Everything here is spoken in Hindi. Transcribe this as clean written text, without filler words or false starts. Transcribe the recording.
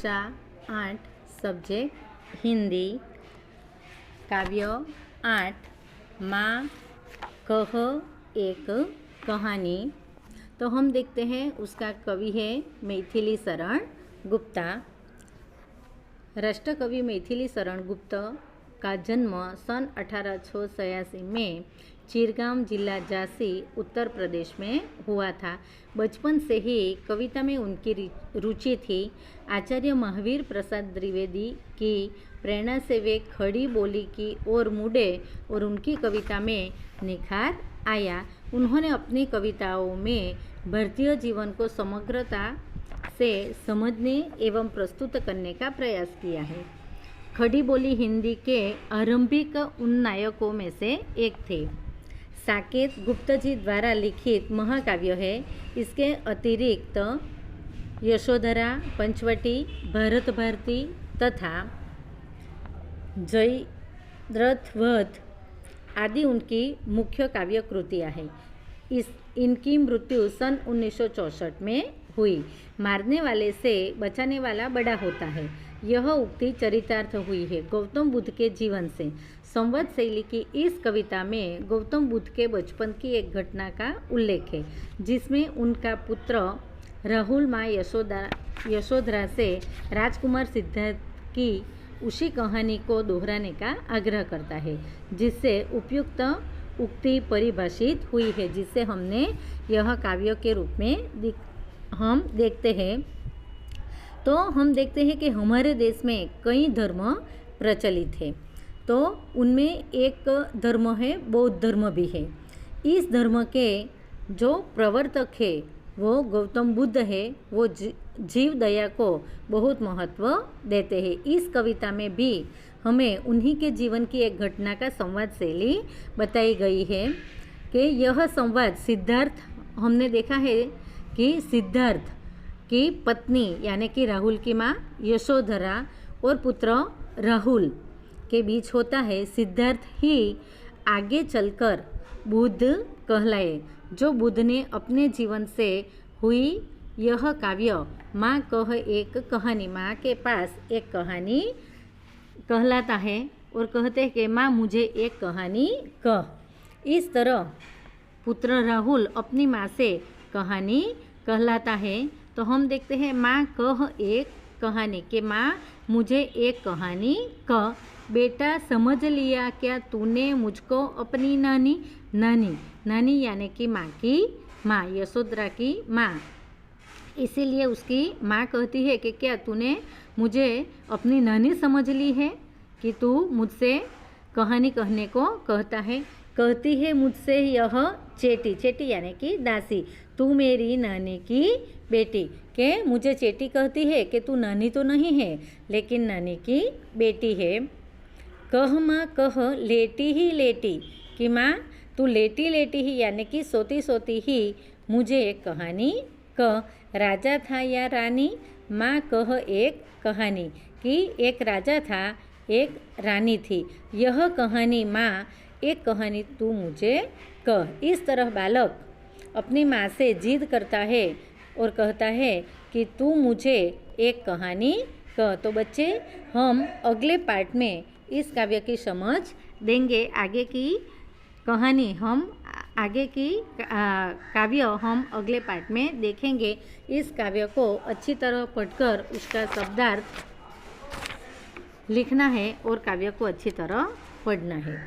कक्षा 8 सब्जेक्ट हिंदी काव्य 8 माँ कह एक कहानी। तो हम देखते हैं उसका कवि है मैथिली शरण गुप्ता। राष्ट्रकवि मैथिली शरण गुप्त का जन्म सन 1886 में चिरगांव जिला झांसी उत्तर प्रदेश में हुआ था। बचपन से ही कविता में उनकी रुचि थी। आचार्य महावीर प्रसाद द्विवेदी की प्रेरणा से वे खड़ी बोली की ओर मुड़े और उनकी कविता में निखार आया। उन्होंने अपनी कविताओं में भारतीय जीवन को समग्रता से समझने एवं प्रस्तुत करने का प्रयास किया है। खड़ी बोली हिंदी के आरंभिक उन नायकों में से एक थे। साकेत गुप्त जी द्वारा लिखित महाकाव्य है। इसके अतिरिक्त यशोधरा, पंचवटी, भारत भारती तथा जयद्रथवध आदि उनकी मुख्य काव्य कृतियाँ हैं। इनकी मृत्यु सन 1964 में हुई। मारने वाले से बचाने वाला बड़ा होता है, यह उक्ति चरितार्थ हुई है गौतम बुद्ध के जीवन से। संवाद शैली की इस कविता में गौतम बुद्ध के बचपन की एक घटना का उल्लेख है, जिसमें उनका पुत्र राहुल माँ यशोधरा से राजकुमार सिद्धार्थ की उसी कहानी को दोहराने का आग्रह करता है, जिससे उपयुक्त उक्ति परिभाषित हुई है, जिसे हमने यह काव्य के रूप में हम देखते हैं। तो हम देखते हैं कि हमारे देश में कई धर्म प्रचलित है। तो उनमें एक धर्म है, बौद्ध धर्म भी है। इस धर्म के जो प्रवर्तक है वो गौतम बुद्ध है। वो जीव दया को बहुत महत्व देते हैं। इस कविता में भी हमें उन्हीं के जीवन की एक घटना का संवाद शैली बताई गई है कि यह संवाद सिद्धार्थ, हमने देखा है कि सिद्धार्थ की पत्नी यानी कि राहुल की माँ यशोधरा और पुत्र राहुल के बीच होता है। सिद्धार्थ ही आगे चलकर बुद्ध कहलाए। जो बुद्ध ने अपने जीवन से हुई यह काव्य माँ कह एक कहानी, माँ के पास एक कहानी कहलाता है और कहते हैं कि माँ मुझे एक कहानी कह। इस तरह पुत्र राहुल अपनी माँ से कहानी कहलाता है। तो हम देखते हैं माँ कह एक कहानी के माँ मुझे एक कहानी कह। बेटा समझ लिया क्या तूने मुझको अपनी नानी। नानी नानी यानी कि माँ की माँ, यशोधरा की माँ। इसीलिए उसकी माँ कहती है कि क्या तूने मुझे अपनी नानी समझ ली है कि तू मुझसे कहानी कहने को कहता है। कहती है मुझसे यह चेटी, चेटी यानी कि दासी, तू मेरी नानी की बेटी। के मुझे चेटी कहती है कि तू नानी तो नहीं है लेकिन नानी की बेटी है। कह माँ कह लेटी ही लेटी, कि माँ तू लेटी लेटी ही यानी कि सोती सोती ही मुझे एक कहानी कह। राजा था या रानी, माँ कह एक कहानी, कि एक राजा था एक रानी थी। यह कहानी माँ एक कहानी तू मुझे कह। इस तरह बालक अपनी माँ से जिद करता है और कहता है कि तू मुझे एक कहानी कह। तो बच्चे, हम अगले पार्ट में इस काव्य की समझ देंगे। आगे की कहानी हम आगे की काव्य हम अगले पार्ट में देखेंगे। इस काव्य को अच्छी तरह पढ़कर उसका शब्दार्थ लिखना है और काव्य को अच्छी तरह पढ़ना है।